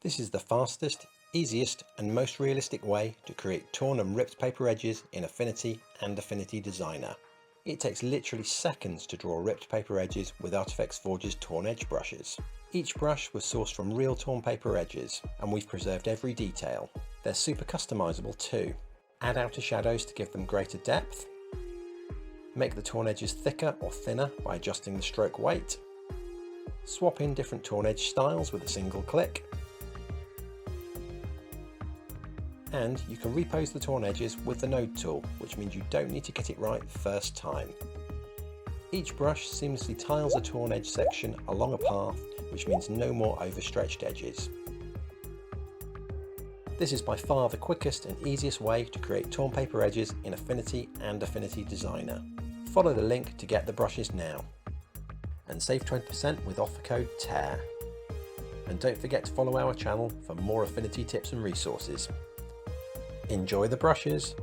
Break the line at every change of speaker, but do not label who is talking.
This is the fastest, easiest and most realistic way to create torn and ripped paper edges in Affinity and Affinity Designer. It takes literally seconds to draw ripped paper edges with Artifex Forge's torn edge brushes. Each brush was sourced from real torn paper edges, and we've preserved every detail. They're super customizable too. Add outer shadows to give them greater depth. Make the torn edges thicker or thinner by adjusting the stroke weight. Swap in different torn edge styles with a single click. And you can repose the torn edges with the node tool, which means you don't need to get it right first time. Each brush seamlessly tiles a torn edge section along a path, which means no more overstretched edges. This is by far the quickest and easiest way to create torn paper edges in Affinity and Affinity Designer. Follow the link to get the brushes now. And save 20% with offer code TEAR. And don't forget to follow our channel for more Affinity tips and resources. Enjoy the brushes!